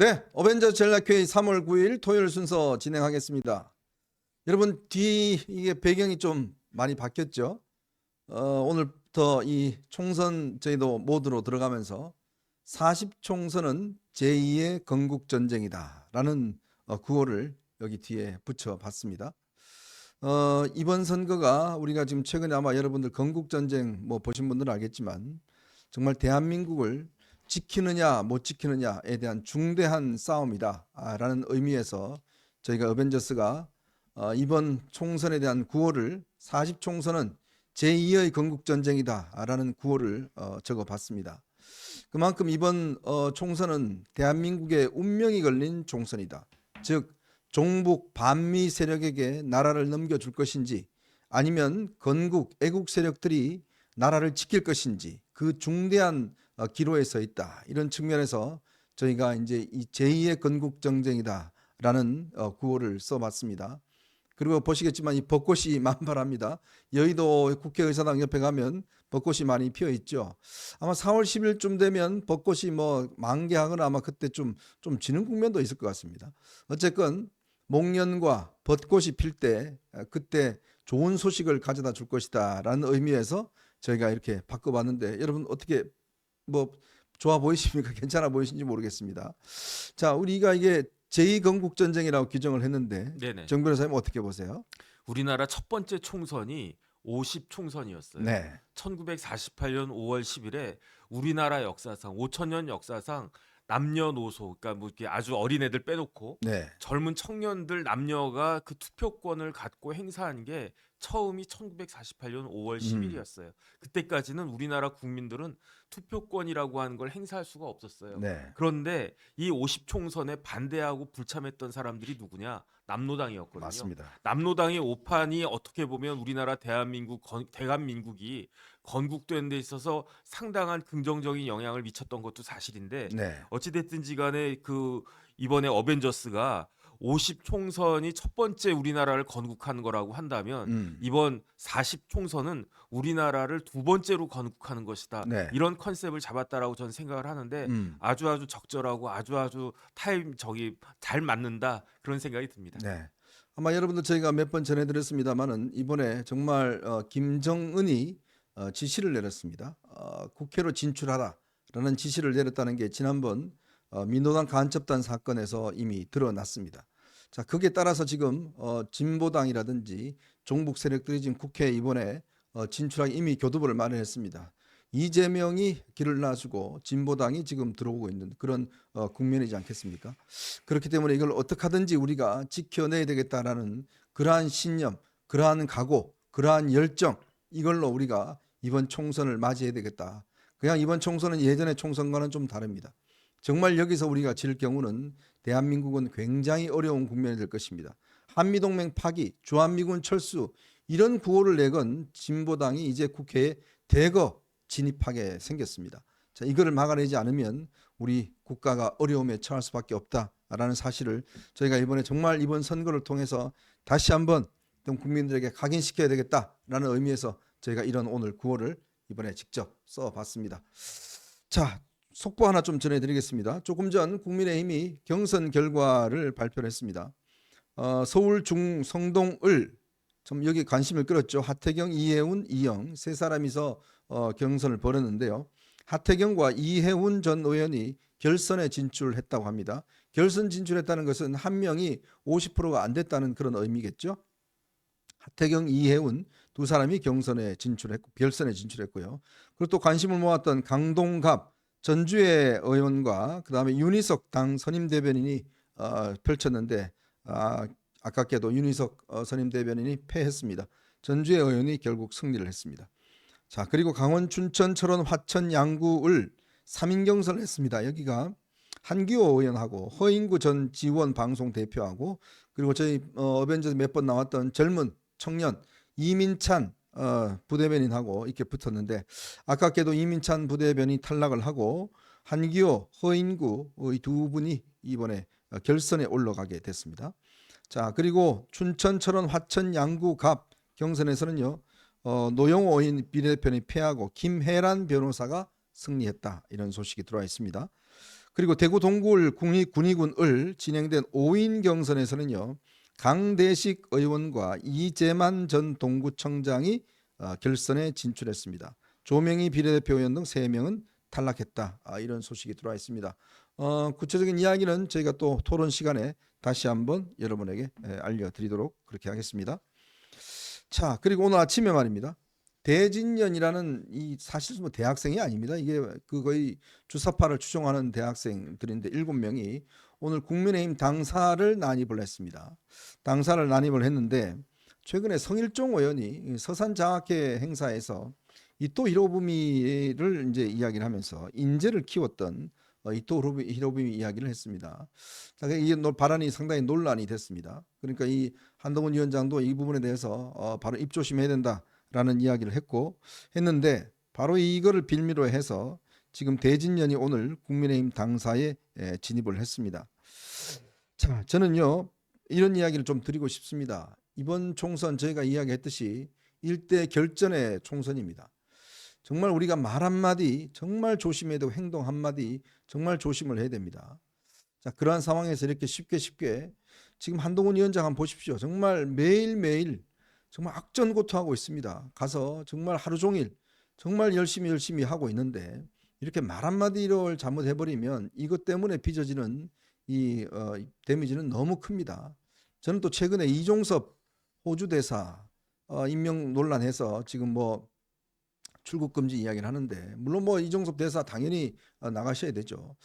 네, 어벤져스 전략회의 3월 9일 토요일 순서 진행하겠습니다. 여러분 이게 배경이 좀 많이 바뀌었죠? 오늘부터 이 총선 저희도 모드로 들어가면서 40총선은 제2의 건국전쟁이다라는 구호를 여기 뒤에 붙여봤습니다. 이번 선거가 우리가 지금 최근에 아마 여러분들 건국전쟁 뭐 보신 분들은 알겠지만 정말 대한민국을 지키느냐 못 지키느냐에 대한 중대한 싸움이다라는 의미에서 저희가 어벤져스가 이번 총선에 대한 구호를 40총선은 제2의 건국전쟁이다라는 구호를 적어봤습니다. 그만큼 이번 총선은 대한민국의 운명이 걸린 총선이다. 즉 종북 반미 세력에게 나라를 넘겨줄 것인지 아니면 건국 애국 세력들이 나라를 지킬 것인지 그 중대한 기로에 서 있다. 이런 측면에서 저희가 이제 이 제2의 건국전쟁이다라는 구호를 써봤습니다. 그리고 보시겠지만 이 벚꽃이 만발합니다. 여의도 국회의사당 옆에 가면 벚꽃이 많이 피어 있죠. 아마 4월 10일쯤 되면 벚꽃이 뭐 만개하거나 아마 그때 좀 지는 국면도 있을 것 같습니다. 어쨌건 목련과 벚꽃이 필 때 그때 좋은 소식을 가져다 줄 것이다라는 의미에서 저희가 이렇게 바꿔봤는데 여러분 어떻게 뭐 좋아 보이십니까? 괜찮아 보이신지 모르겠습니다. 자, 우리가 이게 제2건국전쟁이라고 규정을 했는데 네네. 정 변호사님 어떻게 보세요? 우리나라 첫 번째 총선이 50총선이었어요. 네. 1948년 5월 10일에 우리나라 역사상 5천년 역사상 남녀노소 그러니까 뭐 이렇게 아주 어린 애들 빼놓고 네. 젊은 청년들 남녀가 그 투표권을 갖고 행사한 게 처음이 1948년 5월 10일이었어요. 그때까지는 우리나라 국민들은 투표권이라고 하는 걸 행사할 수가 없었어요. 네. 그런데 이 50총선에 반대하고 불참했던 사람들이 누구냐? 남로당이었거든요. 맞습니다. 남로당의 오판이 어떻게 보면 우리나라 대한민국이 건국된 데 있어서 상당한 긍정적인 영향을 미쳤던 것도 사실인데 네. 어찌됐든지 간에 그 이번에 어벤져스가 50총선이 첫 번째 우리나라를 건국한 거라고 한다면 이번 40총선은 우리나라를 두 번째로 건국하는 것이다. 네. 이런 컨셉을 잡았다라고 저는 생각을 하는데 아주 적절하고 아주 잘 맞는다 그런 생각이 듭니다. 네. 아마 여러분들 저희가 몇 번 전해드렸습니다만은 이번에 정말 김정은이 지시를 내렸습니다. 국회로 진출하라라는 지시를 내렸다는 게 지난번 민노당 간첩단 사건에서 이미 드러났습니다. 자, 거기에 따라서 지금 진보당이라든지 종북 세력들이 지금 국회에 이번에 진출하기 이미 교두보를 마련했습니다. 이재명이 길을 놔주고 진보당이 지금 들어오고 있는 그런 국면이지 않겠습니까? 그렇기 때문에 이걸 어떻게 하든지 우리가 지켜내야 되겠다라는 그러한 신념, 그러한 각오, 그러한 열정 이걸로 우리가 이번 총선을 맞이해야 되겠다. 그냥 이번 총선은 예전의 총선과는 좀 다릅니다. 정말 여기서 우리가 질 경우는 대한민국은 굉장히 어려운 국면이 될 것입니다. 한미동맹 파기, 주한미군 철수 이런 구호를 내건 진보당이 이제 국회에 대거 진입하게 생겼습니다. 자, 이거를 막아내지 않으면 우리 국가가 어려움에 처할 수밖에 없다라는 사실을 저희가 이번에 정말 이번 선거를 통해서 다시 한번 좀 국민들에게 각인시켜야 되겠다라는 의미에서 저희가 이런 오늘 구호를 이번에 직접 써봤습니다. 자, 속보 하나 좀 전해드리겠습니다. 조금 전 국민의힘이 경선 결과를 발표를 했습니다. 서울 중 성동을 좀 여기 관심을 끌었죠. 하태경, 이해운, 이영 세 사람이서 경선을 벌였는데요. 하태경과 이해운 전 의원이 결선에 진출했다고 합니다. 결선 진출했다는 것은 한 명이 50%가 안 됐다는 그런 의미겠죠. 하태경, 이해운 두 사람이 결선에 진출했고요. 그리고 또 관심을 모았던 강동갑 전주의 의원과 그다음에 윤희석 당 선임 대변인이 펼쳤는데 아깝게도 윤희석 선임 대변인이 패했습니다. 전주의 의원이 결국 승리를 했습니다. 자, 그리고 강원, 춘천, 철원, 화천, 양구을 3인 경선을 했습니다. 여기가 한기호 의원하고 허인구 전 지원 방송 대표하고 그리고 저희 어벤져스 몇 번 나왔던 젊은 청년 이민찬 부대변인하고 이렇게 붙었는데 아깝게도 이민찬 부대변인이 탈락을 하고 한기호, 허인구 이 두 분이 이번에 결선에 올라가게 됐습니다. 자, 그리고 춘천, 철원, 화천, 양구, 갑 경선에서는요. 노영호 의원 비례대표는 패하고 김혜란 변호사가 승리했다. 이런 소식이 들어와 있습니다. 그리고 대구 동구을 군의군을 진행된 5인 경선에서는요. 강대식 의원과 이재만 전 동구청장이 결선에 진출했습니다. 조명희 비례대표 의원 등 3명은 탈락했다. 이런 소식이 들어와 있습니다. 구체적인 이야기는 저희가 또 토론 시간에 다시 한번 여러분에게 알려드리도록 그렇게 하겠습니다. 자, 그리고 오늘 아침에 말입니다. 대진년이라는 이 사실 뭐 대학생이 아닙니다. 이게 거의 주사파를 추종하는 대학생들인데 7명이 오늘 국민의힘 당사를 난입을 했습니다. 당사를 난입을 했는데 최근에 성일종 의원이 서산장학회 행사에서 이토 히로부미를 이제 이야기를 하면서 인재를 키웠던 이토 히로부미 이야기를 했습니다. 자, 이 발언이 상당히 논란이 됐습니다. 그러니까 이 한동훈 위원장도 이 부분에 대해서 바로 입조심해야 된다라는 이야기를 했는데 바로 이거를 빌미로 해서 지금 대진년이 오늘 국민의힘 당사에 진입을 했습니다. 자, 저는요 이런 이야기를 좀 드리고 싶습니다. 이번 총선 저희가 이야기했듯이 일대 결전의 총선입니다. 정말 우리가 말 한마디 정말 조심해야 되고 행동 한마디 정말 조심을 해야 됩니다. 자, 그러한 상황에서 이렇게 쉽게 지금 한동훈 위원장 한번 보십시오. 정말 매일매일 정말 악전고투하고 있습니다. 가서 정말 하루 종일 정말 열심히 하고 있는데 이렇게 말 한마디를 잘못해버리면 이것 때문에 빚어지는 이 데미지는 너무 큽니다. 저는 또 최근에 이종섭 호주 대사 임명 논란해서 지금 뭐 출국 금지 이야기를 하는데 물론 뭐 이종섭 대사 당연히 나가셔야 되죠.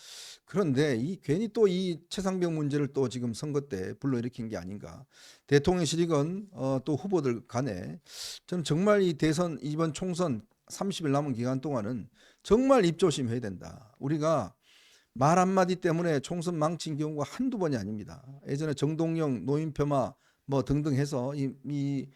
그런데 이 괜히 또 이 최상병 문제를 또 지금 선거 때 불러일으킨 게 아닌가. 대통령실이건 또 후보들 간에 저는 정말 이 대선 이번 총선 30일 남은 기간 동안은 정말 입조심해야 된다. 우리가 말 한마디 때문에 총선 망친 경우가 한두 번이 아닙니다. 예전에 정동영, 노인표마 뭐 등등 해서 이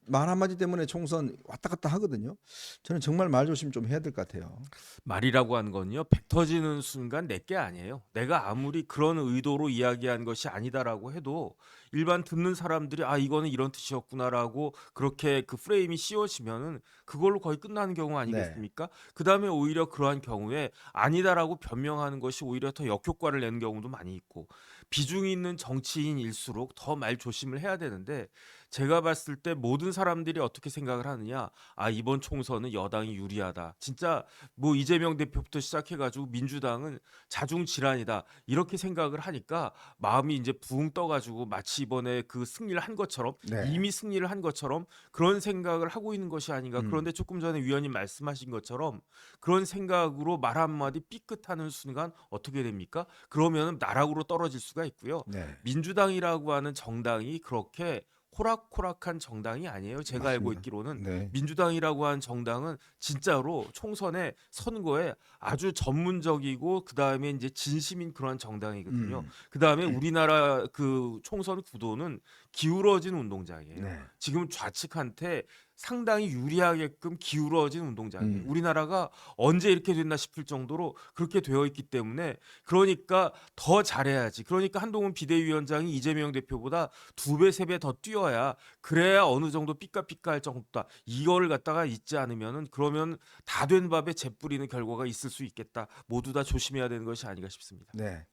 말 한마디 때문에 총선 왔다 갔다 하거든요. 저는 정말 말 조심 좀 해야 될 것 같아요. 말이라고 하는 건요, 배 터지는 순간 내게 아니에요. 내가 아무리 그런 의도로 이야기한 것이 아니다라고 해도 일반 듣는 사람들이 아 이거는 이런 뜻이었구나라고 그렇게 그 프레임이 씌워지면은 그걸로 거의 끝나는 경우 네. 아니겠습니까? 그 다음에 오히려 그러한 경우에 아니다라고 변명하는 것이 오히려 더 역효과를 내는 경우도 많이 있고 비중이 있는 정치인일수록 더 말 조심을 해야 되는데 제가 봤을 때 모든 사람들이 어떻게 생각을 하느냐, 아 이번 총선은 여당이 유리하다, 진짜 뭐 이재명 대표부터 시작해가지고 민주당은 자중질환이다 이렇게 생각을 하니까 마음이 이제 붕 떠가지고 마치 이번에 그 승리를 한 것처럼 네. 이미 승리를 한 것처럼 그런 생각을 하고 있는 것이 아닌가. 그런데 조금 전에 위원님 말씀하신 것처럼 그런 생각으로 말 한마디 삐끗하는 순간 어떻게 됩니까? 그러면 나락으로 떨어질 수가 있고요. 네. 민주당이라고 하는 정당이 그렇게 호락호락한 정당이 아니에요. 제가 알고 맞습니다. 있기로는 네. 민주당이라고 하는 정당은 진짜로 총선에 선거에 아주 전문적이고 그 다음에 이제 진심인 그런 정당이거든요. 그 다음에 우리나라 그 총선 구도는 기울어진 운동장이에요. 네. 지금 좌측한테 상당히 유리하게끔 기울어진 운동장이에요. 음. 우리나라가 언제 이렇게 됐나 싶을 정도로 그렇게 되어 있기 때문에 그러니까 더 잘해야지. 그러니까 한동훈 비대위원장이 이재명 대표보다 2배, 3배 더 뛰어야 그래야 어느 정도 삐까삐까할 정도다. 이거를 갖다가 잊지 않으면은 그러면 다 된 밥에 재 뿌리는 결과가 있을 수 있겠다. 모두 다 조심해야 되는 것이 아닌가 싶습니다. 네.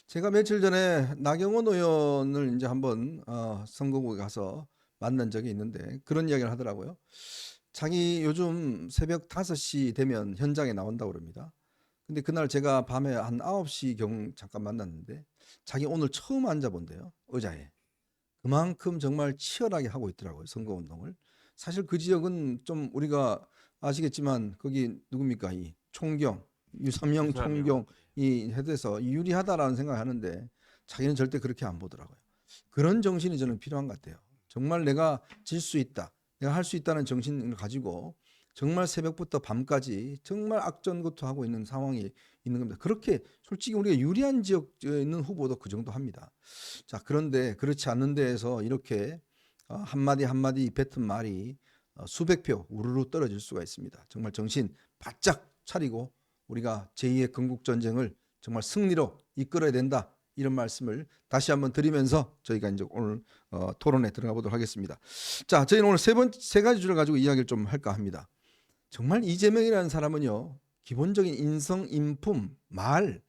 제가 며칠 전에 나경원 의원을 이제 한번 선거구에 가서 만난 적이 있는데 그런 이야기를 하더라고요. 자기 요즘 새벽 5시 되면 현장에 나온다고 그럽니다. 근데 그날 제가 밤에 한 9시 경 잠깐 만났는데 자기 오늘 처음 앉아본대요. 의자에. 그만큼 정말 치열하게 하고 있더라고요. 선거운동을. 사실 그 지역은 좀 우리가 아시겠지만 거기 누굽니까? 이 총경, 유삼영 총경 이 해대서 유리하다라는 생각을 하는데 자기는 절대 그렇게 안 보더라고요. 그런 정신이 저는 필요한 것 같아요. 정말 내가 질 수 있다, 내가 할 수 있다는 정신을 가지고 정말 새벽부터 밤까지 정말 악전고투하고 있는 상황이 있는 겁니다. 그렇게 솔직히 우리가 유리한 지역에 있는 후보도 그 정도 합니다. 자, 그런데 그렇지 않는 데에서 이렇게 한마디 한마디 뱉은 말이 수백 표 우르르 떨어질 수가 있습니다. 정말 정신 바짝 차리고 우리가 제2의 건국전쟁을 정말 승리로 이끌어야 된다. 이런 말씀을 다시 한번 드리면서 저희가 이제 오늘 토론에 들어가 보도록 하겠습니다. 자, 저희는 오늘 세 가지 주를 가지고 이야기를 좀 할까 합니다. 정말 이재명이라는 사람은요, 기본적인 인성, 인품, 말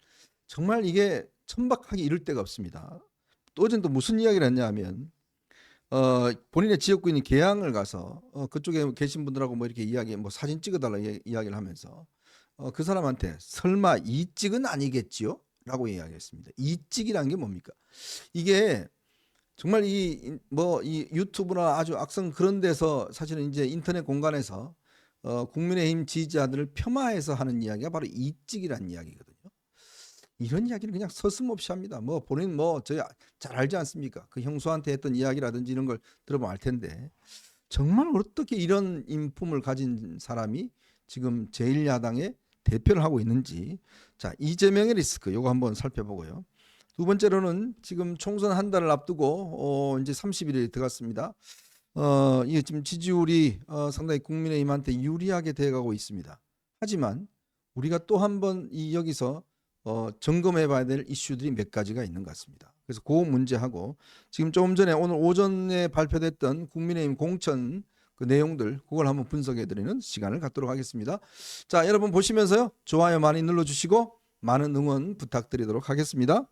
정말 이게 천박하기 이를 데가 없습니다. 또 어제는 또 무슨 이야기를 했냐면 본인의 지역구인 계양을 가서 그쪽에 계신 분들하고 뭐 이렇게 이야기 뭐 사진 찍어달라 이야기를 하면서 그 사람한테 설마 이찍은 아니겠지요? 라고 이야기했습니다. 이찍이란 게 뭡니까? 이게 정말 이 유튜브나 아주 악성 그런 데서 사실은 이제 인터넷 공간에서 국민의힘 지지자들을 폄하해서 하는 이야기가 바로 이찍이란 이야기거든요. 이런 이야기를 그냥 서슴없이 합니다. 뭐 본인 뭐 저희 잘 알지 않습니까? 그 형수한테 했던 이야기라든지 이런 걸 들어보면 알 텐데 정말 어떻게 이런 인품을 가진 사람이 지금 제1야당의 대표를 하고 있는지. 자, 이재명의 리스크 요거 한번 살펴보고요. 두 번째로는 지금 총선 한 달을 앞두고 이제 30일이 들어갔습니다. 이게 지금 지지율이 상당히 국민의힘한테 유리하게 돼가고 있습니다. 하지만 우리가 또 한번 여기서 점검해봐야 될 이슈들이 몇 가지가 있는 것 같습니다. 그래서 그 문제하고 지금 조금 전에 오늘 오전에 발표됐던 국민의힘 공천 그 내용들 그걸 한번 분석해드리는 시간을 갖도록 하겠습니다. 자, 여러분 보시면서요 좋아요 많이 눌러주시고 많은 응원 부탁드리도록 하겠습니다.